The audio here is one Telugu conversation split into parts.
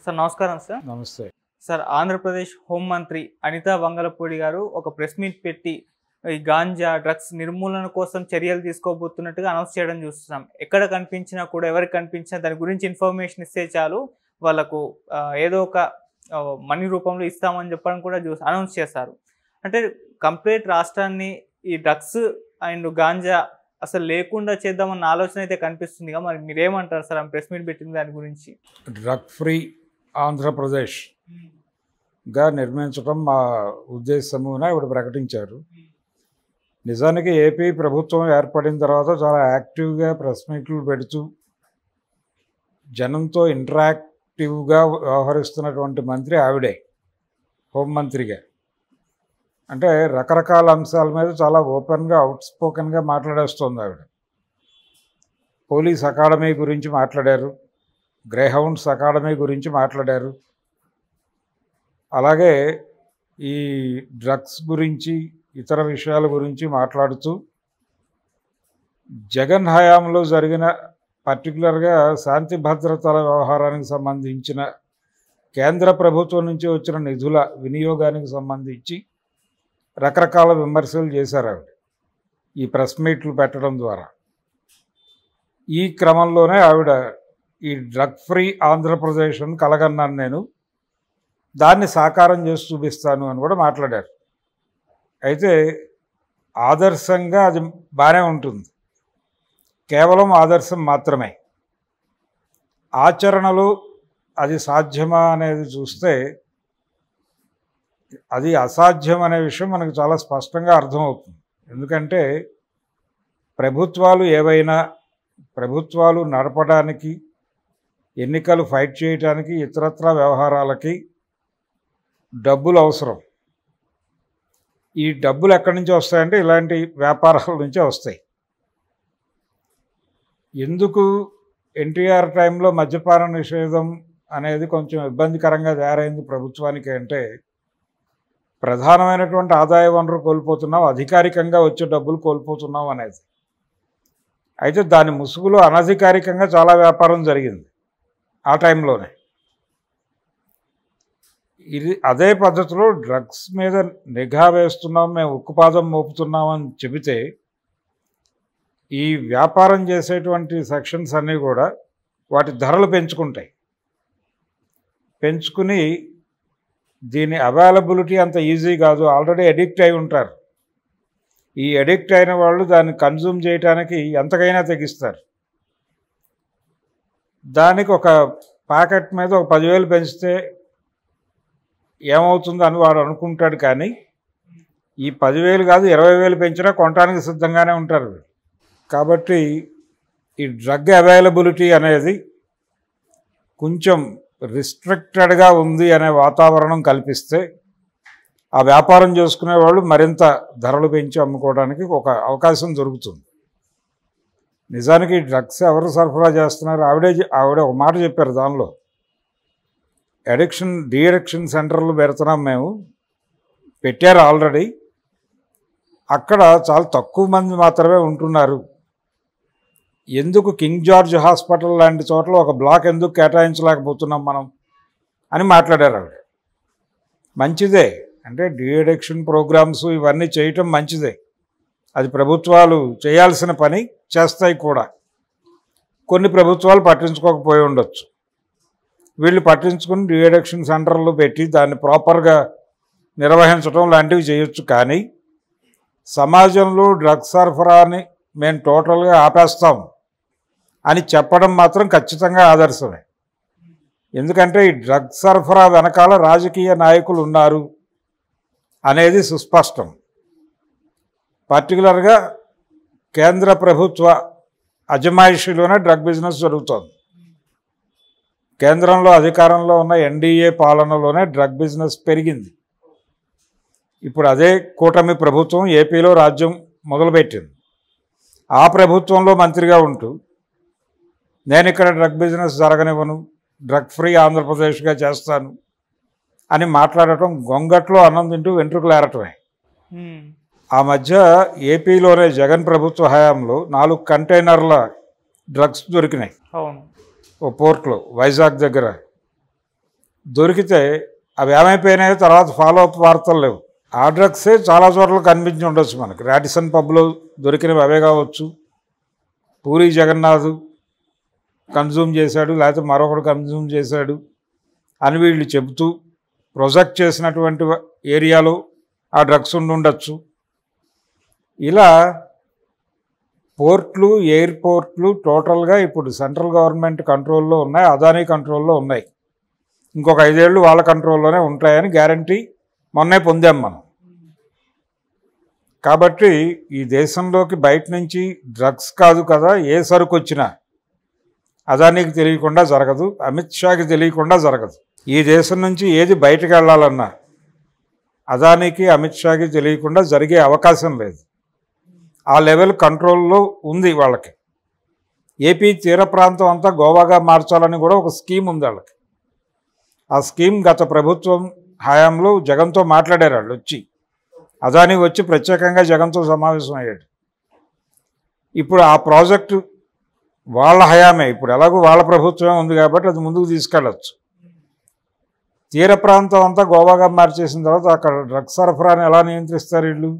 సార్ నమస్కారం సార్. నమస్తే సార్, ఆంధ్రప్రదేశ్ హోంమంత్రి అనితా వంగలపూడి గారు ఒక ప్రెస్ మీట్ పెట్టి ఈ గాంజా డ్రగ్స్ నిర్మూలన కోసం చర్యలు తీసుకోబోతున్నట్టుగా అనౌన్స్ చేయడం చూస్తున్నాం. ఎక్కడ కనిపించినా కూడా ఎవరికి కనిపించినా దాని గురించి ఇన్ఫర్మేషన్ ఇస్తే చాలు వాళ్ళకు ఏదో ఒక మనీ రూపంలో ఇస్తామని చెప్పడం కూడా అనౌన్స్ చేశారు. అంటే కంప్లీట్ రాష్ట్రాన్ని ఈ డ్రగ్స్ అండ్ గాంజా అసలు లేకుండా చేద్దామన్న ఆలోచన అయితే కనిపిస్తుందిగా, మరి మీరేమంటారు సార్ ఆ ప్రెస్ మీట్ పెట్టిన దాని గురించి? డ్రగ్ ఫ్రీ ఆంధ్రప్రదేశ్గా నిర్మించడం మా ఉద్దేశమున ఇప్పుడు ప్రకటించారు. నిజానికి ఏపీ ప్రభుత్వం ఏర్పడిన తర్వాత చాలా యాక్టివ్గా ప్రెస్ మీట్లు పెడుతూ జనంతో ఇంటరాక్టివ్గా వ్యవహరిస్తున్నటువంటి మంత్రి ఆవిడే, హోంమంత్రిగా. అంటే రకరకాల అంశాల మీద చాలా ఓపెన్గా అవుట్స్పోకెన్గా మాట్లాడేస్తుంది ఆవిడ. పోలీస్ అకాడమీ గురించి మాట్లాడారు, గ్రేహౌండ్స్ అకాడమీ గురించి మాట్లాడారు, అలాగే ఈ డ్రగ్స్ గురించి ఇతర విషయాల గురించి మాట్లాడుతూ జగన్ హయాంలో జరిగిన పర్టికులర్గా శాంతి భద్రతల వ్యవహారానికి సంబంధించిన కేంద్ర ప్రభుత్వం నుంచి వచ్చిన నిధుల వినియోగానికి సంబంధించి రకరకాల విమర్శలు చేశారు ఆవిడ ఈ ప్రెస్ మీట్లు పెట్టడం ద్వారా. ఈ క్రమంలోనే ఆవిడ ఈ డ్రగ్ ఫ్రీ ఆంధ్రప్రదేశ్ అని కలగన్నాను నేను, దాన్ని సాకారం చేసి చూపిస్తాను అని కూడా మాట్లాడారు. అయితే ఆదర్శంగా అది బాగానే ఉంటుంది, కేవలం ఆదర్శం మాత్రమే. ఆచరణలో అది సాధ్యమా అనేది చూస్తే అది అసాధ్యం అనే విషయం మనకు చాలా స్పష్టంగా అర్థమవుతుంది. ఎందుకంటే ప్రభుత్వాలు ఏవైనా ప్రభుత్వాలు నడపడానికి, ఎన్నికలు ఫైట్ చేయడానికి, ఇతరత్రా వ్యవహారాలకి డబ్బులు అవసరం. ఈ డబ్బులు ఎక్కడి నుంచి వస్తాయంటే ఇలాంటి వ్యాపారాల నుంచే వస్తాయి. ఎందుకు ఎన్టీఆర్ టైంలో మద్యపాన నిషేధం అనేది కొంచెం ఇబ్బందికరంగా తయారైంది ప్రభుత్వానికి అంటే, ప్రధానమైనటువంటి ఆదాయ వనరు కోల్పోతున్నాం, అధికారికంగా వచ్చే డబ్బులు కోల్పోతున్నాం అనేది. అయితే దాని ముసుగులో అనధికారికంగా చాలా వ్యాపారం జరిగింది ఆ టైంలోనే. ఇది అదే పద్ధతిలో డ్రగ్స్ మీద నిఘా వేస్తున్నాం, మేము ఉక్కుపాదం మోపుతున్నామని చెబితే ఈ వ్యాపారం చేసేటువంటి సెక్షన్స్ అన్నీ కూడా వాటి ధరలు పెంచుకుంటాయి. పెంచుకుని దీని అవైలబిలిటీ అంత ఈజీ కాదు, ఆల్రెడీ అడిక్ట్ అయి ఉంటారు. ఈ అడిక్ట్ అయిన వాళ్ళు దాన్ని కన్జ్యూమ్ చేయడానికి ఎంతకైనా తెగిస్తారు. దానికి ఒక ప్యాకెట్ మీద ఒక 10,000 పెంచితే ఏమవుతుందో అని వాడు అనుకుంటాడు, కానీ ఈ 10,000 కాదు 20,000 పెంచినా కొనడానికి సిద్ధంగానే ఉంటారు. కాబట్టి ఈ డ్రగ్ అవైలబిలిటీ అనేది కొంచెం రిస్ట్రిక్టెడ్గా ఉంది అనే వాతావరణం కల్పిస్తే ఆ వ్యాపారం చేసుకునే వాళ్ళు మరింత ధరలు పెంచి అమ్ముకోవడానికి ఒక అవకాశం దొరుకుతుంది. నిజానికి డ్రగ్స్ ఎవరు సరఫరా చేస్తున్నారు, ఆవిడ ఒక మాట చెప్పారు. దానిలో డీ అడిక్షన్ సెంటర్లు పెడుతున్నాం, మేము పెట్టారు ఆల్రెడీ, అక్కడ చాలా తక్కువ మంది మాత్రమే ఉంటున్నారు. ఎందుకు కింగ్ జార్జ్ హాస్పిటల్ లాంటి చోట్ల ఒక బ్లాక్ ఎందుకు కేటాయించలేకపోతున్నాం మనం అని మాట్లాడారు ఆవిడ. మంచిదే, అంటే డీ అడిక్షన్ ప్రోగ్రామ్స్ ఇవన్నీ చేయటం మంచిదే, అది ప్రభుత్వాలు చేయాల్సిన పని, చేస్తాయి కూడా. కొన్ని ప్రభుత్వాలు పట్టించుకోకపోయి ఉండొచ్చు, వీళ్ళు పట్టించుకుని డీ అడిక్షన్ సెంటర్లు పెట్టి దాన్ని ప్రాపర్గా నిర్వహించడం లాంటివి చేయొచ్చు. కానీ సమాజంలో డ్రగ్స్ సరఫరాని మేము టోటల్గా ఆపేస్తాం అని చెప్పడం మాత్రం ఖచ్చితంగా ఆదర్శమే. ఎందుకంటే ఈ డ్రగ్స్ సరఫరా వెనకాల రాజకీయ నాయకులు ఉన్నారు అనేది సుస్పష్టం. పర్టికులర్గా కేంద్ర ప్రభుత్వ అజమాయిషీలోనే డ్రగ్ బిజినెస్ జరుగుతోంది. కేంద్రంలో అధికారంలో ఉన్న ఎన్డీఏ పాలనలోనే డ్రగ్ బిజినెస్ పెరిగింది. ఇప్పుడు అదే కూటమి ప్రభుత్వం ఏపీలో రాజ్యం మొదలుపెట్టింది. ఆ ప్రభుత్వంలో మంత్రిగా ఉంటూ నేను ఇక్కడ డ్రగ్ బిజినెస్ జరగనివ్వను, డ్రగ్ ఫ్రీ ఆంధ్రప్రదేశ్గా చేస్తాను అని మాట్లాడటం గొంగట్లో అన్నం తింటూ వెంట్రుకలు ఏరటమే. ఆ మధ్య ఏపీలోనే జగన్ ప్రభుత్వ హయాంలో 4 కంటైనర్ల డ్రగ్స్ దొరికినాయి ఓ పోర్ట్లో వైజాగ్ దగ్గర. దొరికితే అవి ఏమైపోయినాయో తర్వాత ఫాలో అప్ వార్తలు లేవు. ఆ డ్రగ్సే చాలా చోట్ల కనిపించి ఉండొచ్చు మనకి. రాడిసన్ పబ్లో దొరికినవి అవే కావచ్చు, పూరి జగన్నాథ్ కన్జ్యూమ్ చేశాడు లేకపోతే మరొకడు కన్జ్యూమ్ చేశాడు అని వీళ్ళు చెబుతూ ప్రొజెక్ట్ చేసినటువంటి ఏరియాలో ఆ డ్రగ్స్ ఉండొచ్చు. ఇలా పోర్ట్లు, ఎయిర్పోర్ట్లు టోటల్గా ఇప్పుడు సెంట్రల్ గవర్నమెంట్ కంట్రోల్లో ఉన్నాయి, అదానీ కంట్రోల్లో ఉన్నాయి. ఇంకొక 5 ఏళ్ళు వాళ్ళ కంట్రోల్లోనే ఉంటాయని గ్యారంటీ మొన్నే పొందాం మనం. కాబట్టి ఈ దేశంలోకి బయట నుంచి డ్రగ్స్ కాదు కదా, ఏ సరుకు వచ్చినా అదానీకి తెలియకుండా జరగదు, అమిత్ షాకి తెలియకుండా జరగదు. ఈ దేశం నుంచి ఏది బయటకు వెళ్ళాలన్నా అదానీకి, అమిత్ షాకి తెలియకుండా జరిగే అవకాశం లేదు. ఆ లెవెల్ కంట్రోల్లో ఉంది వాళ్ళకి. ఏపీ తీర ప్రాంతం అంతా గోవాగా మార్చాలని కూడా ఒక స్కీమ్ ఉంది వాళ్ళకి. ఆ స్కీమ్ గత ప్రభుత్వం హయాంలో జగన్తో మాట్లాడారు వాళ్ళు వచ్చి. అదానీ వచ్చి ప్రత్యేకంగా జగన్తో సమావేశం అయ్యాడు. ఇప్పుడు ఆ ప్రాజెక్టు వాళ్ళ హయామే, ఇప్పుడు ఎలాగో వాళ్ళ ప్రభుత్వమే ఉంది కాబట్టి అది ముందుకు తీసుకెళ్ళచ్చు. తీర ప్రాంతం అంతా గోవాగా మార్చేసిన తర్వాత అక్కడ డ్రగ్స్ సరఫరాని ఎలా నియంత్రిస్తారు వీళ్ళు?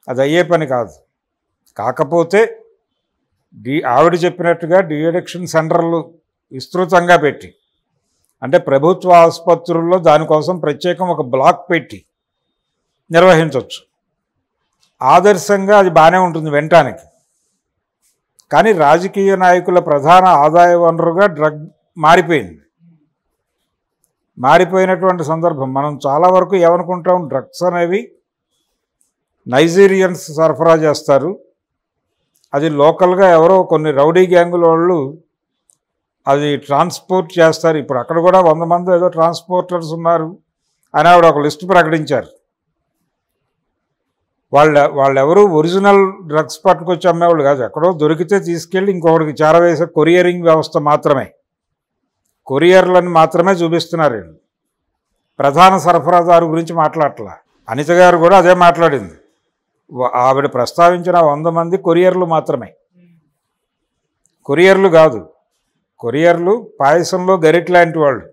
అది అయ్యే పని కాదు. కాకపోతే ఆవిడ చెప్పినట్టుగా డిఅడిక్షన్ సెంటర్లు విస్తృతంగా పెట్టి, అంటే ప్రభుత్వ ఆసుపత్రుల్లో దానికోసం ప్రత్యేకం ఒక బ్లాక్ పెట్టి నిర్వహించవచ్చు. ఆదర్శంగా అది బాగానే ఉంటుంది వినటానికి. కానీ రాజకీయ నాయకుల ప్రధాన ఆదాయ వనరుగా డ్రగ్ మారిపోయినటువంటి సందర్భం. మనం చాలా వరకు ఏమనుకుంటాం, డ్రగ్స్ అనేవి నైజీరియన్స్ సరఫరా చేస్తారు, అది లోకల్గా ఎవరో కొన్ని రౌడీ గ్యాంగుల వాళ్ళు అది ట్రాన్స్పోర్ట్ చేస్తారు. ఇప్పుడు అక్కడ కూడా 100 మంది ఏదో ట్రాన్స్పోర్టర్స్ ఉన్నారు అని ఆవిడ ఒక లిస్టు ప్రకటించారు. వాళ్ళెవరు ఒరిజినల్ డ్రగ్స్ పట్టుకొచ్చి అమ్మేవాళ్ళు కాదు, ఎక్కడో దొరికితే తీసుకెళ్ళి ఇంకొకటికి చేరవేసే కొరియరింగ్ వ్యవస్థ మాత్రమే, కొరియర్లను మాత్రమే చూపిస్తున్నారు వీళ్ళు. ప్రధాన సరఫరాదారు గురించి మాట్లాడట్లా. అనిత గారు కూడా అదే మాట్లాడింది. ఆవిడ ప్రస్తావించిన 100 మంది కొరియర్లు మాత్రమే. కొరియర్లు కాదు, కొరియర్లు పాయసంలో గరిట్ లాంటి వాళ్ళు.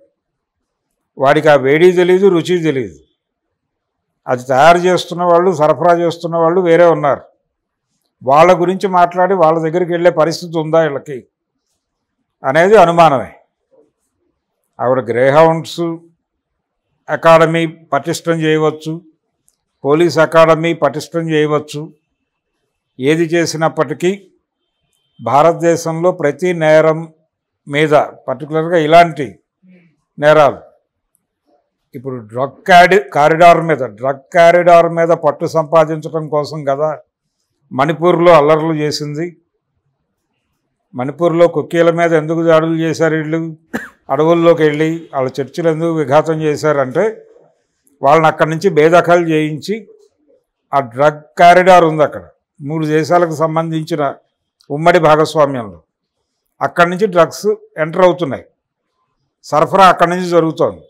వాడికి ఆ వేడి తెలియదు, రుచి తెలియదు. అది తయారు చేస్తున్న వాళ్ళు, సరఫరా చేస్తున్న వాళ్ళు వేరే ఉన్నారు. వాళ్ళ గురించి మాట్లాడి వాళ్ళ దగ్గరికి వెళ్ళే పరిస్థితి ఉందా వీళ్ళకి అనేది అనుమానమే. ఆవిడ గ్రేహౌండ్స్ అకాడమీ పటిష్టం చేయవచ్చు, పోలీస్ అకాడమీ పటిష్టం చేయవచ్చు. ఏది చేసినప్పటికీ భారతదేశంలో ప్రతి నేరం మీద, పర్టికులర్గా ఇలాంటి నేరాలు, ఇప్పుడు డ్రగ్ కారిడార్ మీద పట్టు సంపాదించడం కోసం కదా మణిపూర్లో అల్లర్లు చేసింది. మణిపూర్లో కుక్కీల మీద ఎందుకు దాడులు చేశారు వీళ్ళు? అడవుల్లోకి వెళ్ళి వాళ్ళ చర్చిలు ఎందుకు విఘాతం చేశారంటే వాళ్ళని అక్కడి నుంచి బేదఖలు చేయించి ఆ డ్రగ్ కారిడార్ ఉంది అక్కడ, 3 దేశాలకు సంబంధించిన ఉమ్మడి భాగస్వామ్యంలో. అక్కడి నుంచి డ్రగ్స్ ఎంటర్ అవుతున్నాయి, సరఫరా అక్కడి నుంచి జరుగుతోంది.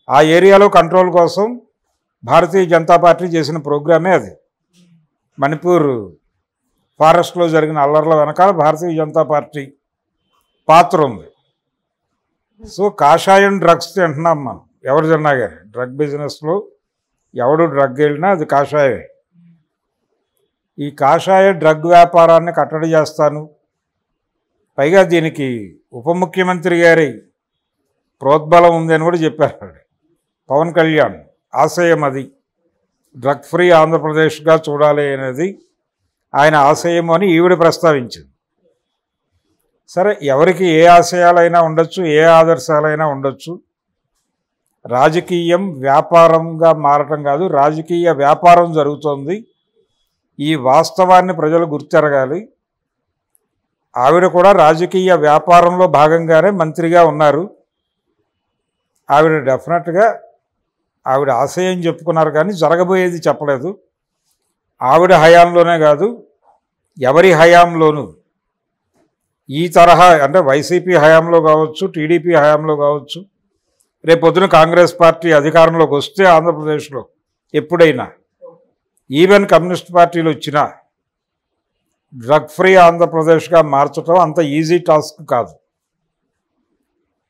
ఆ ఏరియాలో కంట్రోల్ కోసం భారతీయ జనతా పార్టీ చేసిన ప్రోగ్రామే అది. మణిపూర్ ఫారెస్ట్లో జరిగిన అల్లర్ల వెనకాల భారతీయ జనతా పార్టీ పాత్ర ఉంది. సో కాషాయం డ్రగ్స్ తింటున్నాం మనం, ఎవరు తిన్నా కానీ. డ్రగ్ బిజినెస్లో ఎవడు డ్రగ్ వెళ్ళినా అది కాషాయమే. ఈ కాషాయ డ్రగ్ వ్యాపారాన్ని కట్టడి చేస్తాను, పైగా దీనికి ఉప ముఖ్యమంత్రి గారి ప్రోద్బలం ఉందని కూడా చెప్పారు పవన్ కళ్యాణ్. ఆశయం అది, డ్రగ్ ఫ్రీ ఆంధ్రప్రదేశ్గా చూడాలి అనేది ఆయన ఆశయం అని ఈవిడ ప్రస్తావించింది. సరే, ఎవరికి ఏ ఆశయాలైనా ఉండొచ్చు, ఏ ఆదర్శాలైనా ఉండొచ్చు. రాజకీయం వ్యాపారంగా మారటం కాదు, రాజకీయ వ్యాపారం జరుగుతోంది. ఈ వాస్తవాన్ని ప్రజలు గుర్తెరగాలి. ఆవిడ కూడా రాజకీయ వ్యాపారంలో భాగంగానే మంత్రిగా ఉన్నారు. ఆవిడ డెఫినెట్గా ఆవిడ ఆశయం చెప్పుకున్నారు, కానీ జరగబోయేది చెప్పలేదు. ఆవిడ హయాంలోనే కాదు, ఎవరి హయాంలోనూ ఈ తరహా, అంటే వైసీపీ హయాంలో కావచ్చు, టీడీపీ హయాంలో కావచ్చు, రేపొద్దున కాంగ్రెస్ పార్టీ అధికారంలోకి వస్తే ఆంధ్రప్రదేశ్లో ఎప్పుడైనా, ఈవెన్ కమ్యూనిస్ట్ పార్టీలు వచ్చినా డ్రగ్ ఫ్రీ ఆంధ్రప్రదేశ్గా మార్చడం అంత ఈజీ టాస్క్ కాదు.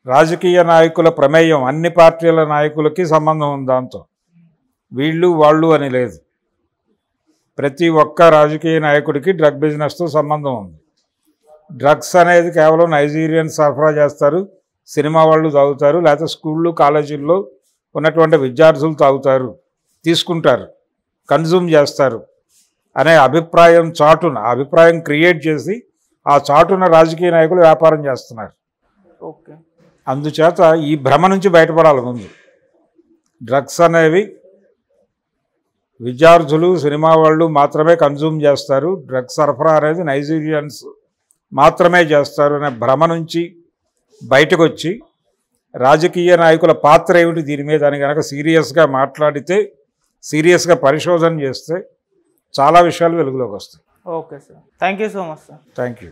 రాజకీయ నాయకుల ప్రమేయం, అన్ని పార్టీల నాయకులకి సంబంధం ఉంది దాంతో. వీళ్ళు వాళ్ళు అని లేదు. ప్రతి ఒక్క రాజకీయ నాయకుడికి డ్రగ్ బిజినెస్తో సంబంధం ఉంది. డ్రగ్స్ అనేది కేవలం నైజీరియన్స్ సరఫరా చేస్తారు, సినిమా వాళ్ళు తాగుతారు, లేకపోతే స్కూళ్ళు కాలేజీల్లో ఉన్నటువంటి విద్యార్థులు తాగుతారు, తీసుకుంటారు, కన్జ్యూమ్ చేస్తారు అనే అభిప్రాయం చాటున, అభిప్రాయం క్రియేట్ చేసి ఆ చాటున రాజకీయ నాయకులు వ్యాపారం చేస్తున్నారు. ఓకే. అందుచేత ఈ భ్రమ నుంచి బయటపడాలి. ముందు డ్రగ్స్ అనేవి విద్యార్థులు, సినిమా వాళ్ళు మాత్రమే కన్జ్యూమ్ చేస్తారు, డ్రగ్స్ సరఫరా అనేది నైజీరియన్స్ మాత్రమే చేస్తారు అనే భ్రమ నుంచి బయటకు వచ్చి రాజకీయ నాయకుల పాత్ర ఏమిటి దీని మీద అని కనుక సీరియస్గా మాట్లాడితే, సీరియస్గా పరిశోధన చేస్తే చాలా విషయాలు వెలుగులోకి వస్తాయి. Okay sir, thank you so much sir. Thank you.